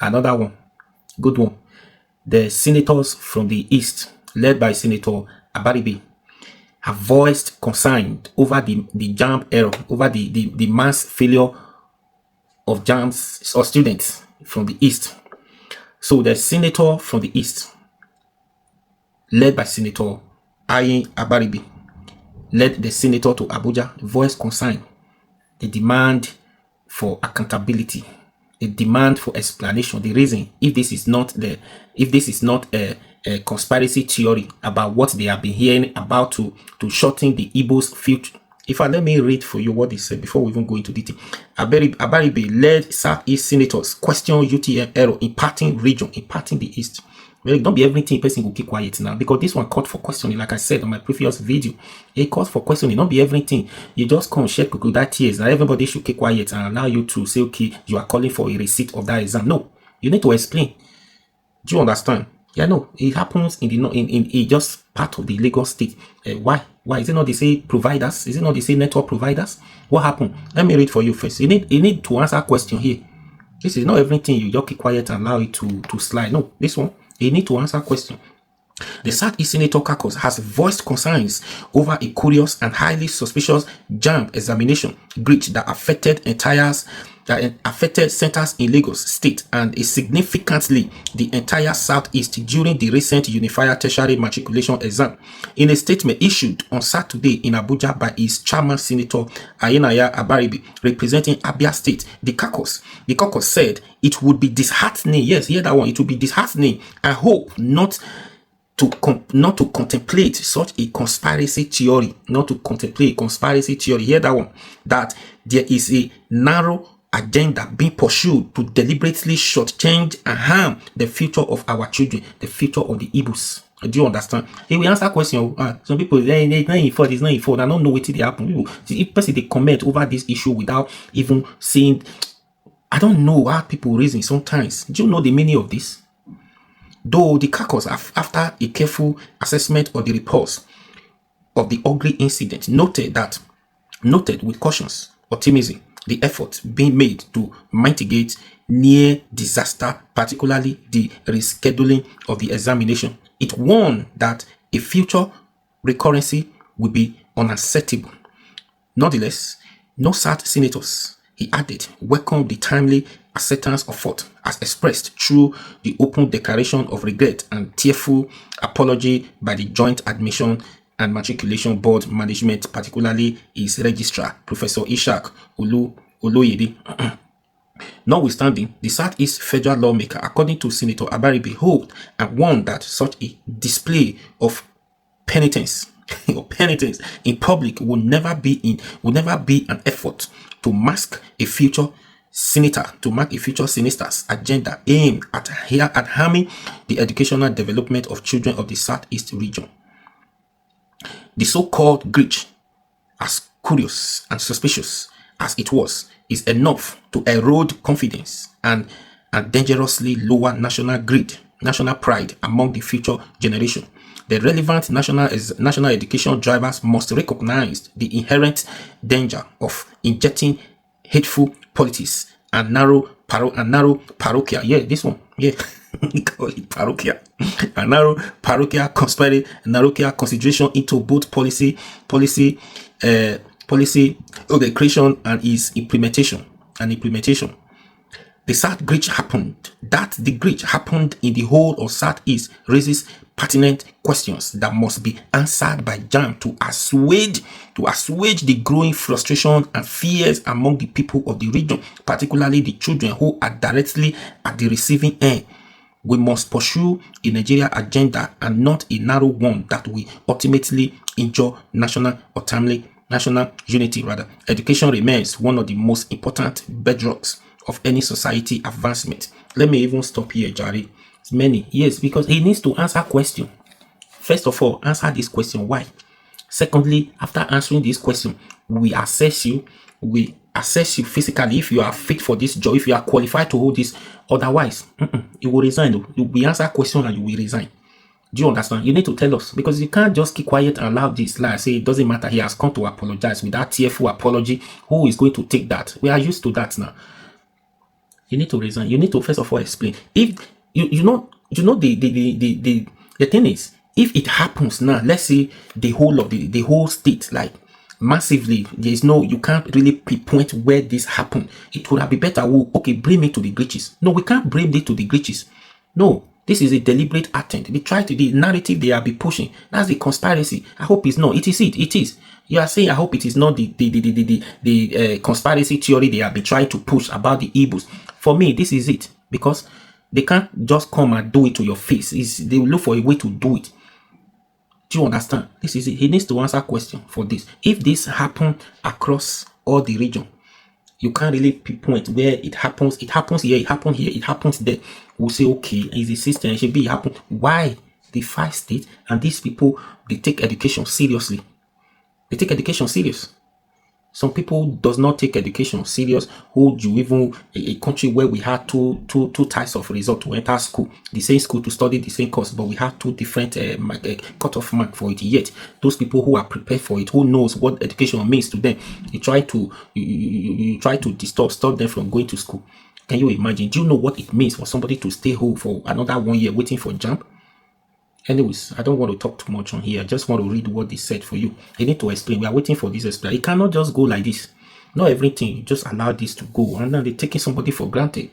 Another one, good one. The senators from the East, led by Senator Abaribe, have voiced concern over the JAMB error, over the mass failure of JAMBs or students from the East. So the senator from the East, led by Senator Ayin Abaribe, led the senator to Abuja, voiced concern. The demand for accountability, the demand for explanation, the reason, if this is not a conspiracy theory about what they have been hearing about to shorten the Igbo's future. Let me read for you what they said before we even go into detail. Abaribe led Southeast senators question UTM error impacting the East. Well, don't be everything person will keep quiet now, because this one called for questioning. Like I said on my previous video, it calls for questioning. Don't be everything. You just come share that tears. Now everybody should keep quiet and allow you to say, okay, you are calling for a receipt of that exam. No, you need to explain. Do you understand? Yeah, no, it happens in just part of the Lagos state. Why? Is it not they say providers? Is it not they say network providers? What happened? Let me read for you first. You need to answer a question here. This is not everything you just keep quiet and allow it to slide. No, this one, you need to answer a question. The Southeast Senator Caucus has voiced concerns over a curious and highly suspicious JAMB examination breach that affected centers in Lagos State and significantly the entire Southeast during the recent Unified Tertiary Matriculation exam. In a statement issued on Saturday in Abuja by its chairman, Senator Ayenaya Abaribe, representing Abia State, the caucus said it would be disheartening. Yes, hear that one. It would be disheartening. I hope not to contemplate such a conspiracy theory, hear that one, that there is a narrow agenda being pursued to deliberately shortchange and harm the future of our children, the future of the Igbos. Do you understand? He will answer question. Some people it's not for. I don't know what did happen. If person they comment over this issue without even seeing, I don't know how people reason sometimes. Do you know the meaning of this? Though the caucus, after a careful assessment of the reports of the ugly incident, noted with cautious optimism the effort being made to mitigate near disaster, particularly the rescheduling of the examination. It warned that a future recurrency will be unacceptable. Nonetheless, no SAT senators, he added, welcomed the timely acceptance of fault as expressed through the open declaration of regret and tearful apology by the Joint Admission and Matriculation Board management, particularly its registrar, Professor Ishak Oloyede. Notwithstanding, the Southeast federal lawmaker, according to Senator Abaribe, hoped and warned that such a display of penitence in public would never be an effort to mask a future sinister's agenda aimed at harming the educational development of children of the Southeast region. The so-called glitch, as curious and suspicious as it was, is enough to erode confidence and dangerously lower national pride among the future generation. The relevant national education drivers must recognize the inherent danger of injecting hateful politics and narrow parochial. Yeah, this one. Yeah, call it parochial. A narrow parochial consideration into both policy of the creation and its implementation. The South breach happened. That the breach happened in the whole of Southeast raises pertinent questions that must be answered by JAMB to assuage the growing frustration and fears among the people of the region, particularly the children who are directly at the receiving end. We must pursue a Nigeria agenda and not a narrow one that will ultimately injure national unity. Education remains one of the most important bedrocks of any society advancement. Let me even stop here, Jari. It's many. Yes, because he needs to answer question. First of all, answer this question. Why? Secondly, after answering this question, we assess you physically if you are fit for this job, if you are qualified to hold this. Otherwise, you will resign. We answer a question and you will resign. Do you understand? You need to tell us, because you can't just keep quiet and allow this lie. Say it doesn't matter. He has come to apologize with that tearful apology. Who is going to take that? We are used to that now. You need to resign. You need to first of all explain. If the thing is, if it happens now, let's say the whole of the whole state, like massively, there's no, you can't really pinpoint where this happened. It would have been better. Well, okay, blame it to the glitches. No, we can't blame it to the glitches. No, this is a deliberate attempt. They try to, the narrative they are be pushing. That's the conspiracy. I hope it's not. It is it. It is. You are saying I hope it is not the conspiracy theory they have been trying to push about the Igbos. For me, this is it, because they can't just come and do it to your face. They will look for a way to do it. Do you understand? This is it. He needs to answer question for this. If this happen across all the region, you can't really pinpoint where it happens. It happens here, it happens here, it happens there. We'll say, okay, is the system, it should be happen. Why the 5 states and these people, they take education seriously? They take education serious. Some people does not take education serious. Hold you even a country where we had two types of result to enter school, the same school to study the same course, but we have 2 different cut-off mark for it. Yet those people who are prepared for it, who knows what education means to them, you try to stop them from going to school. Can you imagine? Do you know what it means for somebody to stay home for another 1 year waiting for jump? Anyways, I don't want to talk too much on here. I just want to read what they said for you. They need to explain. We are waiting for this explanation. It cannot just go like this. Not everything. You just allow this to go. And now they're taking somebody for granted.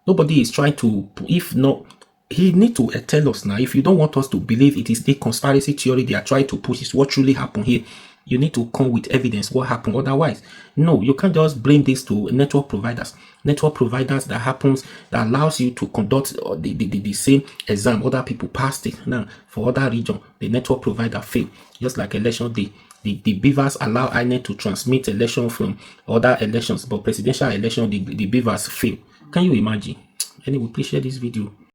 Nobody is trying to, if not, he need to tell us now. If you don't want us to believe it is the conspiracy theory they are trying to push, is what truly happened here. You need to come with evidence what happened. Otherwise, no, you can't just blame this to network providers. Network providers that happens, that allows you to conduct the same exam other people passed it. Now, for other region, the network provider failed. Just like election day, the beavers allow INEC to transmit election from other elections, but presidential election, the beavers fail. Can you imagine? Anyway, please share this video.